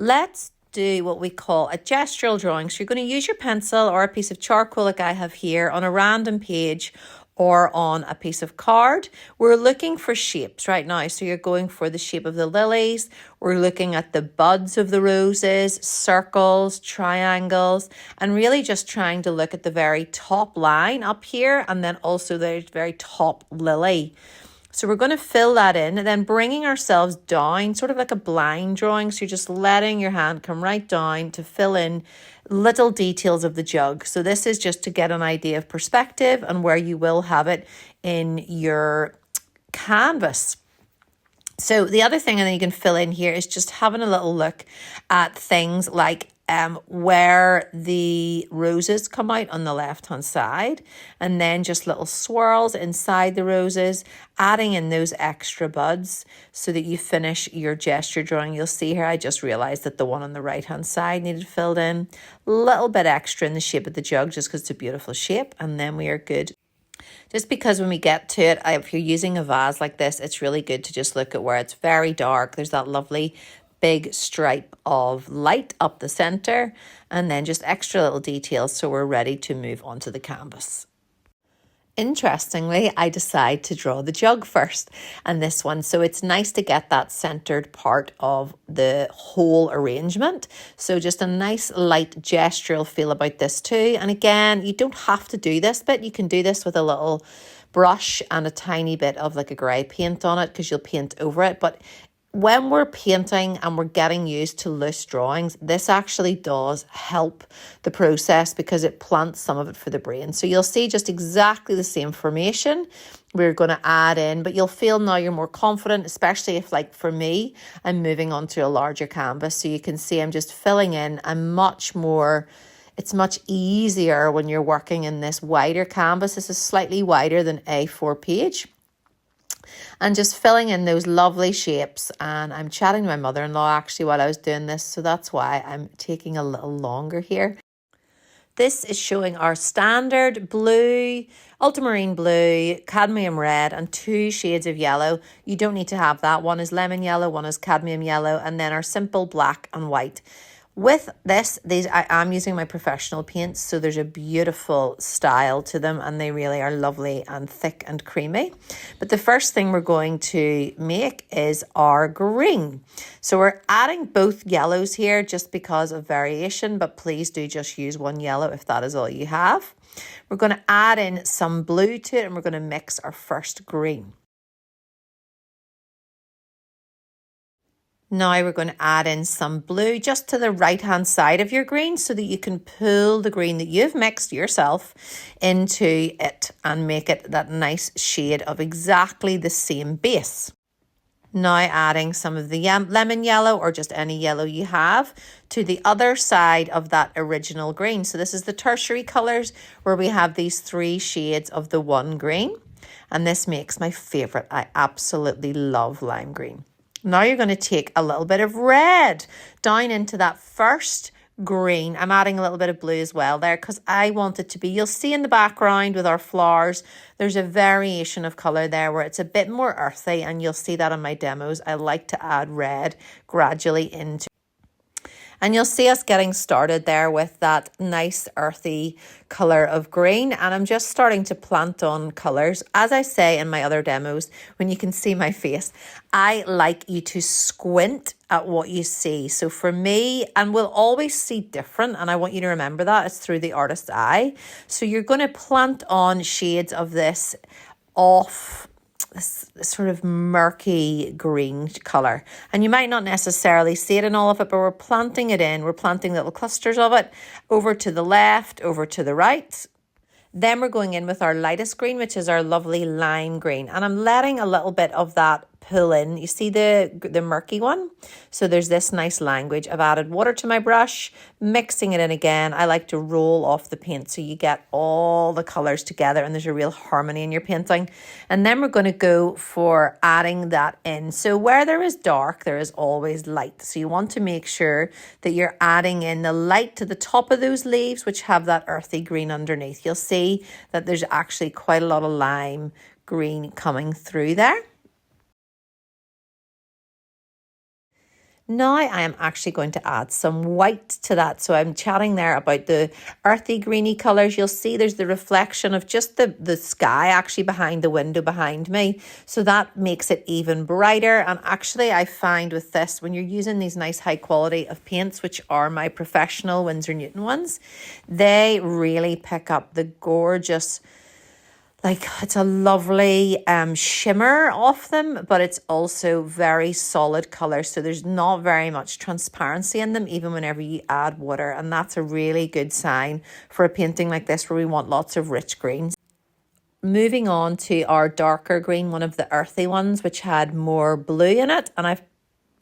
Let's do what we call a gestural drawing. So you're going to use your pencil or a piece of charcoal like I have here on a random page or on a piece of card. We're looking for shapes right now. So you're going for the shape of the lilies. We're looking at the buds of the roses, circles, triangles, and really just trying to look at the very top line up here and then also the very top lily. So we're going to fill that in and then bringing ourselves down, sort of like a blind drawing. So you're just letting your hand come right down to fill in little details of the jug. So this is just to get an idea of perspective and where you will have it in your canvas. So the other thing I think you can fill in here is just having a little look at things like where the roses come out on the left hand side, and then just little swirls inside the roses, adding in those extra buds so that you finish your gesture drawing. You'll see here I just realized that the one on the right hand side needed filled in a little bit extra in the shape of the jug just because it's a beautiful shape, and then we are good. Just because when we get to it, if you're using a vase like this, it's really good to just look at where it's very dark. There's that lovely big stripe of light up the center, and then just extra little details so we're ready to move onto the canvas. Interestingly, I decide to draw the jug first and this one. So it's nice to get that centered part of the whole arrangement. So just a nice light gestural feel about this too. And again, you don't have to do this bit. You can do this with a little brush and a tiny bit of like a grey paint on it because you'll paint over it. But when we're painting and we're getting used to loose drawings, this actually does help the process because it plants some of it for the brain. So you'll see just exactly the same formation we're going to add in, but you'll feel now you're more confident, especially if, like for me, I'm moving onto a larger canvas. So you can see I'm just filling in it's much easier when you're working in this wider canvas. This is slightly wider than A4 page. And just filling in those lovely shapes. And I'm chatting to my mother-in-law actually while I was doing this, so that's why I'm taking a little longer here. This is showing our standard blue, ultramarine blue, cadmium red, and 2 shades of yellow. You don't need to have that. One is lemon yellow, one is cadmium yellow, and then our simple black and white. With this, I am using my professional paints, so there's a beautiful style to them and they really are lovely and thick and creamy. But the first thing we're going to make is our green. So we're adding both yellows here just because of variation, but please do just use one yellow if that is all you have. We're going to add in some blue to it and we're going to mix our first green. Now we're going to add in some blue just to the right-hand side of your green so that you can pull the green that you've mixed yourself into it and make it that nice shade of exactly the same base. Now adding some of the lemon yellow or just any yellow you have to the other side of that original green. So this is the tertiary colours where we have these 3 shades of the one green. And this makes my favourite. I absolutely love lime green. Now you're going to take a little bit of red down into that first green. I'm adding a little bit of blue as well there because I want it to be, you'll see in the background with our flowers, there's a variation of colour there where it's a bit more earthy, and you'll see that in my demos. I like to add red gradually into. And you'll see us getting started there with that nice earthy colour of green. And I'm just starting to plant on colours. As I say in my other demos, when you can see my face, I like you to squint at what you see. So for me, and we'll always see different, and I want you to remember that, it's through the artist's eye. So you're going to plant on shades of this this sort of murky green colour, and you might not necessarily see it in all of it, but we're planting it in. We're planting little clusters of it over to the left, over to the right. Then we're going in with our lightest green, which is our lovely lime green, and I'm letting a little bit of that pull in. You see the murky one? So there's this nice language. I've added water to my brush, mixing it in again. I like to roll off the paint so you get all the colours together and there's a real harmony in your painting. And then we're going to go for adding that in. So where there is dark, there is always light. So you want to make sure that you're adding in the light to the top of those leaves, which have that earthy green underneath. You'll see that there's actually quite a lot of lime green coming through there. Now I am actually going to add some white to that. So I'm chatting there about the earthy greeny colours. You'll see there's the reflection of just the sky actually behind the window behind me. So that makes it even brighter. And actually I find with this, when you're using these nice high quality of paints, which are my professional Winsor Newton ones, they really pick up the gorgeous, like it's a lovely shimmer off them, but it's also very solid colour. So there's not very much transparency in them, even whenever you add water. And that's a really good sign for a painting like this where we want lots of rich greens. Moving on to our darker green, one of the earthy ones, which had more blue in it. And I've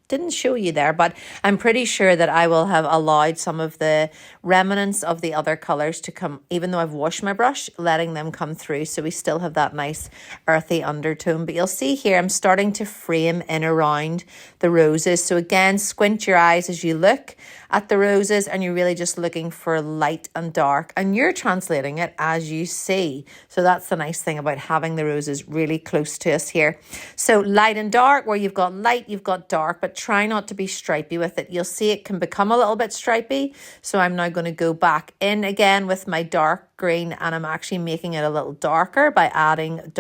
didn't show you there, but I'm pretty sure that I will have allowed some of the remnants of the other colours to come, even though I've washed my brush, letting them come through. So we still have that nice earthy undertone. But you'll see here, I'm starting to frame in around the roses. So again, squint your eyes as you look at the roses and you're really just looking for light and dark and you're translating it as you see. So that's the nice thing about having the roses really close to us here. So light and dark, where you've got light, you've got dark, but try not to be stripy with it. You'll see it can become a little bit stripy. So I'm now going to go back in again with my dark green and I'm actually making it a little darker by adding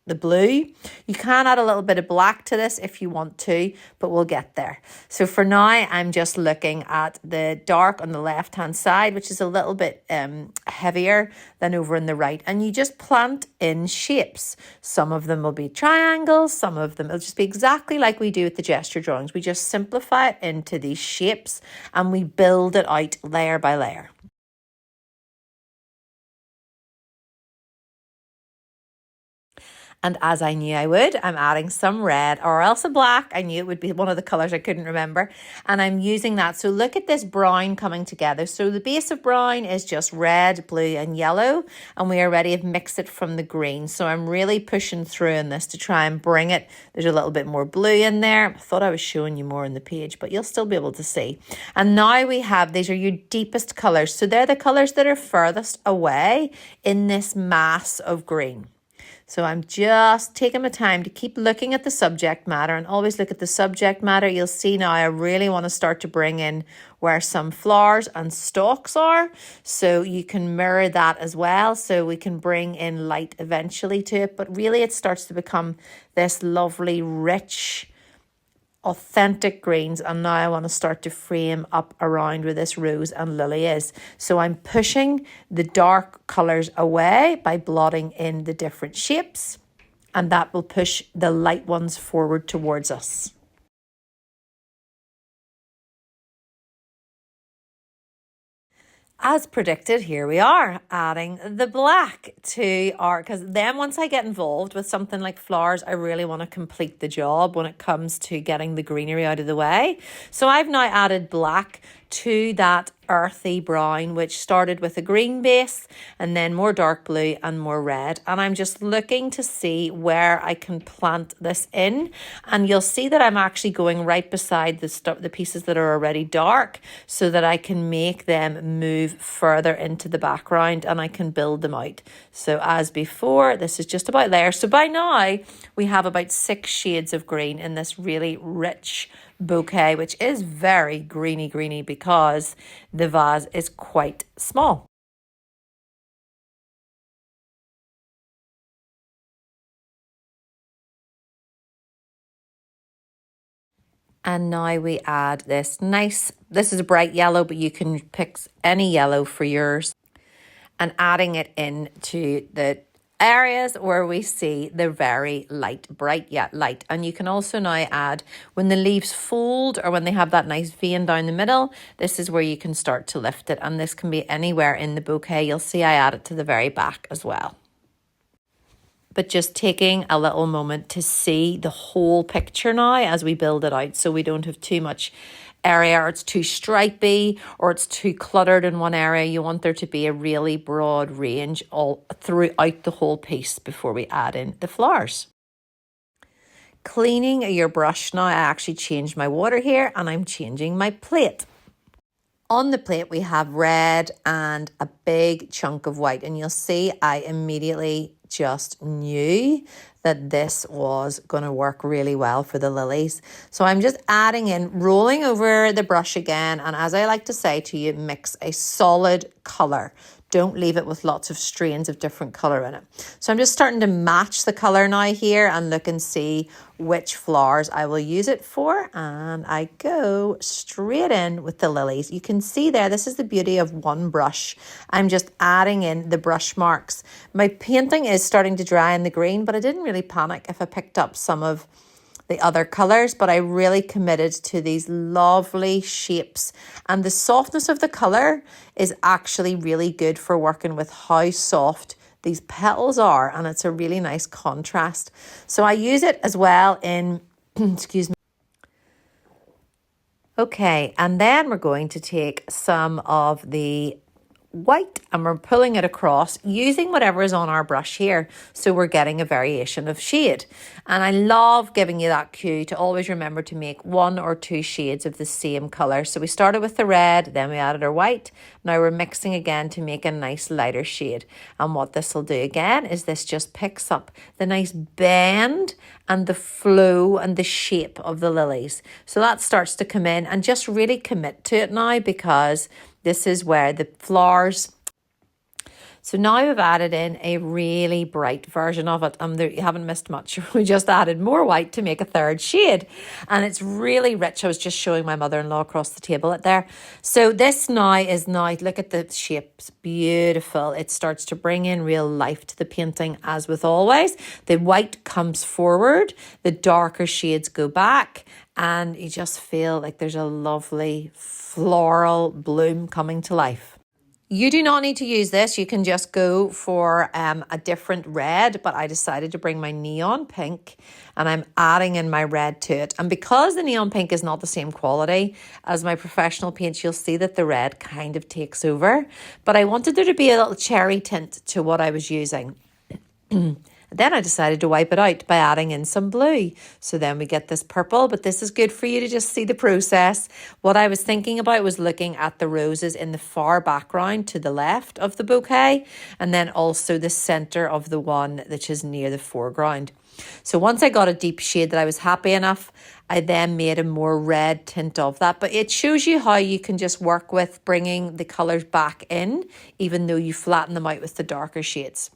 the blue. You can add a little bit of black to this if you want to, but we'll get there. So for now, I'm just looking at the dark on the left-hand side, which is a little bit heavier than over on the right. And you just plant in shapes. Some of them will be triangles, some of them will just be exactly like we do with the gesture drawings. We just simplify it into these shapes and we build it out layer by layer. And as I knew I would, I'm adding some red or else a black. I knew it would be one of the colours I couldn't remember. And I'm using that. So look at this brown coming together. So the base of brown is just red, blue and yellow. And we already have mixed it from the green. So I'm really pushing through in this to try and bring it. There's a little bit more blue in there. I thought I was showing you more on the page, but you'll still be able to see. And now we have, these are your deepest colours. So they're the colours that are furthest away in this mass of green. So I'm just taking my time to keep looking at the subject matter and always look at the subject matter. You'll see now I really want to start to bring in where some flowers and stalks are. So you can mirror that as well. So we can bring in light eventually to it. But really it starts to become this lovely, rich, authentic greens. And now I want to start to frame up around where this rose and lily is. So I'm pushing the dark colours away by blotting in the different shapes, and that will push the light ones forward towards us. As predicted, here we are adding the black to our, because then once I get involved with something like flowers, I really want to complete the job when it comes to getting the greenery out of the way. So I've now added black to that earthy brown, which started with a green base and then more dark blue and more red. And I'm just looking to see where I can plant this in. And you'll see that I'm actually going right beside the pieces that are already dark so that I can make them move further into the background and I can build them out. So as before, this is just about there. So by now we have about 6 shades of green in this really rich bouquet, which is very greeny because the vase is quite small. And now we add this is a bright yellow, but you can pick any yellow for yours, and adding it into the areas where we see the very light, bright yet light. And you can also now add, when the leaves fold or when they have that nice vein down the middle, this is where you can start to lift it. And this can be anywhere in the bouquet. You'll see I add it to the very back as well. But just taking a little moment to see the whole picture now as we build it out, so we don't have too much area or it's too stripy or it's too cluttered in one area. You want there to be a really broad range all throughout the whole piece before we add in the flowers. Cleaning your brush now, I actually changed my water here and I'm changing my plate. On the plate, we have red and a big chunk of white, and you'll see I immediately just knew that this was going to work really well for the lilies. So I'm just adding in, rolling over the brush again. And as I like to say to you, mix a solid colour. Don't leave it with lots of strains of different colour in it. So I'm just starting to match the colour now here and look and see which flowers I will use it for. And I go straight in with the lilies. You can see there, this is the beauty of one brush. I'm just adding in the brush marks. My painting is starting to dry in the green, but I didn't really panic if I picked up some of the other colours, but I really committed to these lovely shapes, and the softness of the colour is actually really good for working with how soft these petals are, and it's a really nice contrast. So I use it as well in excuse me. Okay, and then we're going to take some of the white and we're pulling it across using whatever is on our brush here, so we're getting a variation of shade. And I love giving you that cue to always remember to make 1 or 2 shades of the same colour. So we started with the red, then we added our white. Now we're mixing again to make a nice lighter shade. And what this will do again is this just picks up the nice bend and the flow and the shape of the lilies. So that starts to come in, and just really commit to it now, because this is where the flowers. So now we've added in a really bright version of it, and you haven't missed much. We just added more white to make a third shade, and it's really rich. I was just showing my mother-in-law across the table it there. So this now, look at the shapes, beautiful. It starts to bring in real life to the painting, as with always. The white comes forward, the darker shades go back, and you just feel like there's a lovely floral bloom coming to life. You do not need to use this. You can just go for a different red, but I decided to bring my neon pink, and I'm adding in my red to it. And because the neon pink is not the same quality as my professional paints, you'll see that the red kind of takes over. But I wanted there to be a little cherry tint to what I was using. Then I decided to wipe it out by adding in some blue. So then we get this purple, but this is good for you to just see the process. What I was thinking about was looking at the roses in the far background to the left of the bouquet, and then also the centre of the one which is near the foreground. So once I got a deep shade that I was happy enough, I then made a more red tint of that. But it shows you how you can just work with bringing the colours back in, even though you flatten them out with the darker shades.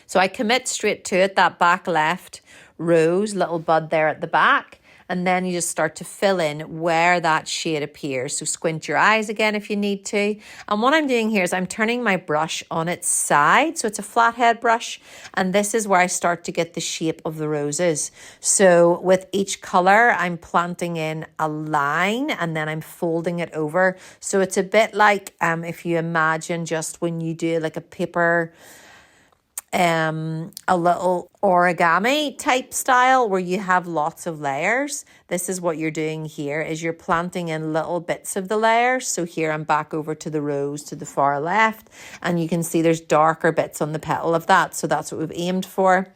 So I commit straight to it, that back left rose, little bud there at the back. And then you just start to fill in where that shade appears. So squint your eyes again if you need to. And what I'm doing here is I'm turning my brush on its side. So it's a flathead brush. And this is where I start to get the shape of the roses. So with each colour, I'm planting in a line and then I'm folding it over. So it's a bit like if you imagine just when you do like a paper, a little origami type style where you have lots of layers. This is what you're doing here, is you're planting in little bits of the layers. So here I'm back over to the rose to the far left, and you can see there's darker bits on the petal of that. So that's what we've aimed for.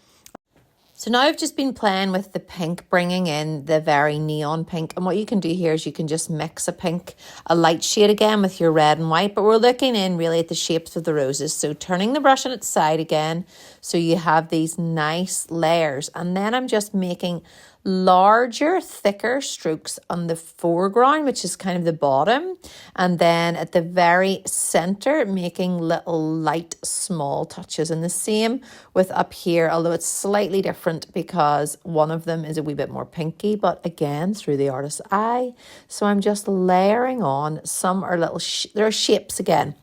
So now I've just been playing with the pink, bringing in the very neon pink. And what you can do here is you can just mix a light shade again with your red and white. But we're looking in really at the shapes of the roses. So turning the brush on its side again, so you have these nice layers. And then I'm just making larger, thicker strokes on the foreground, which is kind of the bottom. And then at the very center, making little light, small touches. And the same with up here, although it's slightly different because one of them is a wee bit more pinky, but again, through the artist's eye. So I'm just layering on. Some are little, there are shapes again.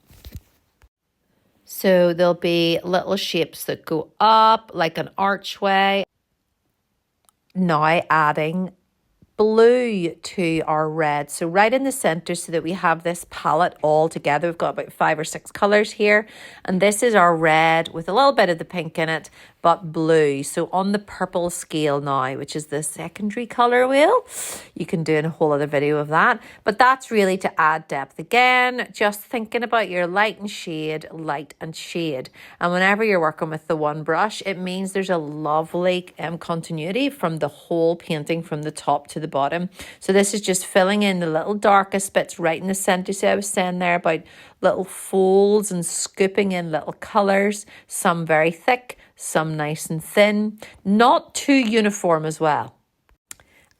So there'll be little shapes that go up like an archway. Now adding blue to our red, so right in the center, so that we have this palette all together. We've got about 5 or 6 colors here, and this is our red with a little bit of the pink in it, but blue. So on the purple scale now, which is the secondary color wheel, you can do a whole other video of that, but that's really to add depth. Again, just thinking about your light and shade, and whenever you're working with the one brush, it means there's a lovely continuity from the whole painting from the top to the bottom. So this is just filling in the little darkest bits right in the centre. See, I was saying there about little folds and scooping in little colours, some very thick, some nice and thin, not too uniform as well.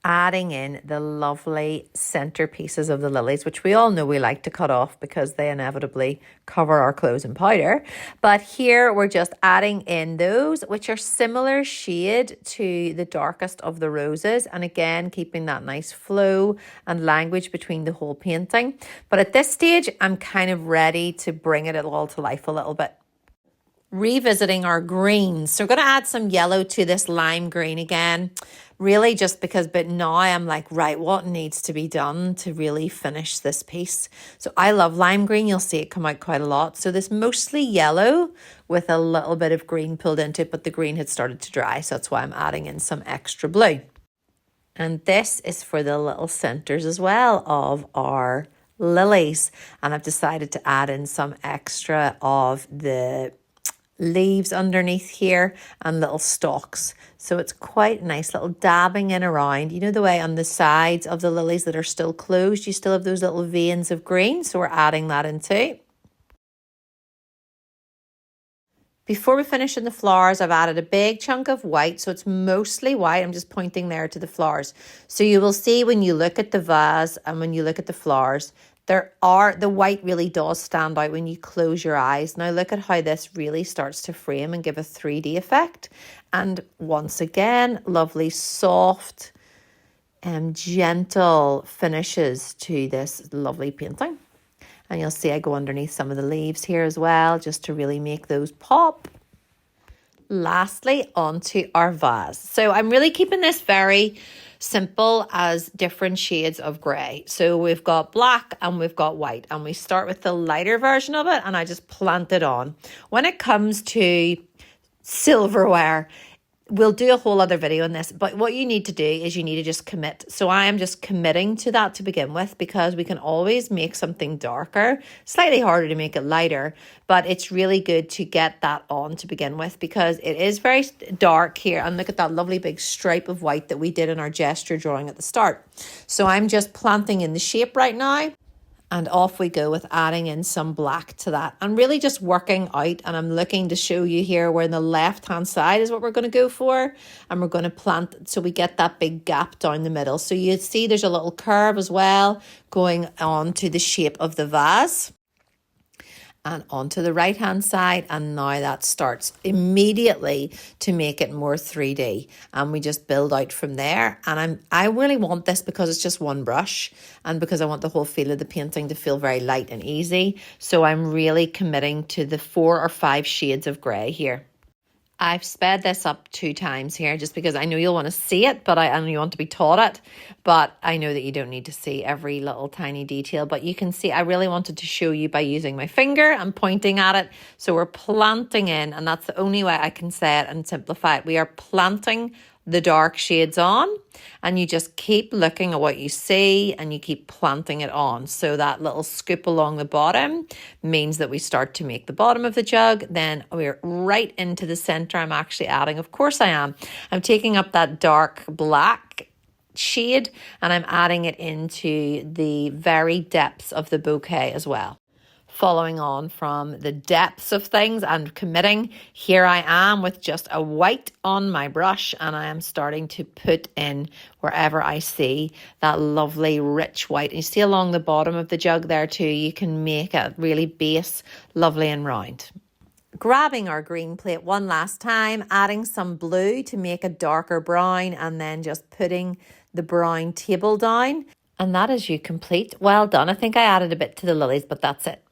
Adding in the lovely centre pieces of the lilies, which we all know we like to cut off because they inevitably cover our clothes in powder. But here we're just adding in those which are similar shade to the darkest of the roses. And again, keeping that nice flow and language between the whole painting. But at this stage, I'm kind of ready to bring it all to life a little bit. Revisiting our greens. So we're going to add some yellow to this lime green again. Really just because, but now I'm like, right, what needs to be done to really finish this piece? So I love lime green. You'll see it come out quite a lot. So this mostly yellow with a little bit of green pulled into it, but the green had started to dry. So that's why I'm adding in some extra blue. And this is for the little centers as well of our lilies. And I've decided to add in some extra of the leaves underneath here and little stalks. So it's quite nice little dabbing in around. You know the way on the sides of the lilies that are still closed, you still have those little veins of green. So we're adding that in too. Before we finish in the flowers, I've added a big chunk of white. So it's mostly white. I'm just pointing there to the flowers. So you will see when you look at the vase and when you look at the flowers, the white really does stand out when you close your eyes. Now look at how this really starts to frame and give a 3D effect. And once again, lovely, soft and gentle finishes to this lovely painting. And you'll see I go underneath some of the leaves here as well, just to really make those pop. Lastly, onto our vase. So I'm really keeping this very simple as different shades of grey. So we've got black and we've got white, and we start with the lighter version of it and I just plant it on. When it comes to silverware, we'll do a whole other video on this, but what you need to do is you need to just commit. So I am just committing to that to begin with, because we can always make something darker, slightly harder to make it lighter, but it's really good to get that on to begin with, because it is very dark here. And look at that lovely big stripe of white that we did in our gesture drawing at the start. So I'm just planting in the shape right now. And off we go with adding in some black to that. And really just working out, and I'm looking to show you here where the left-hand side is what we're going to go for. And we're going to plant so we get that big gap down the middle. So you see there's a little curve as well going on to the shape of the vase. And onto the right hand side, and now that starts immediately to make it more 3D, and we just build out from there. And I really want this because it's just one brush, and because I want the whole feel of the painting to feel very light and easy. So I'm really committing to the 4 or 5 shades of grey here. I've sped this up 2 times here just because I know you'll want to see it, but I know you want to be taught it. But I know that you don't need to see every little tiny detail, but you can see I really wanted to show you by using my finger and pointing at it. So we're planting in, and that's the only way I can say it and simplify it. We are planting the dark shades on, and you just keep looking at what you see and you keep planting it on. So that little scoop along the bottom means that we start to make the bottom of the jug. Then we're right into the center. I'm actually adding, of course I am, I'm taking up that dark black shade and I'm adding it into the very depths of the bouquet as well. Following on from the depths of things and committing, here I am with just a white on my brush, and I am starting to put in wherever I see that lovely rich white. And you see along the bottom of the jug there too, you can make it really base, lovely and round. Grabbing our green plate one last time, adding some blue to make a darker brown, and then just putting the brown table down. And that is you complete. Well done. I think I added a bit to the lilies, but that's it.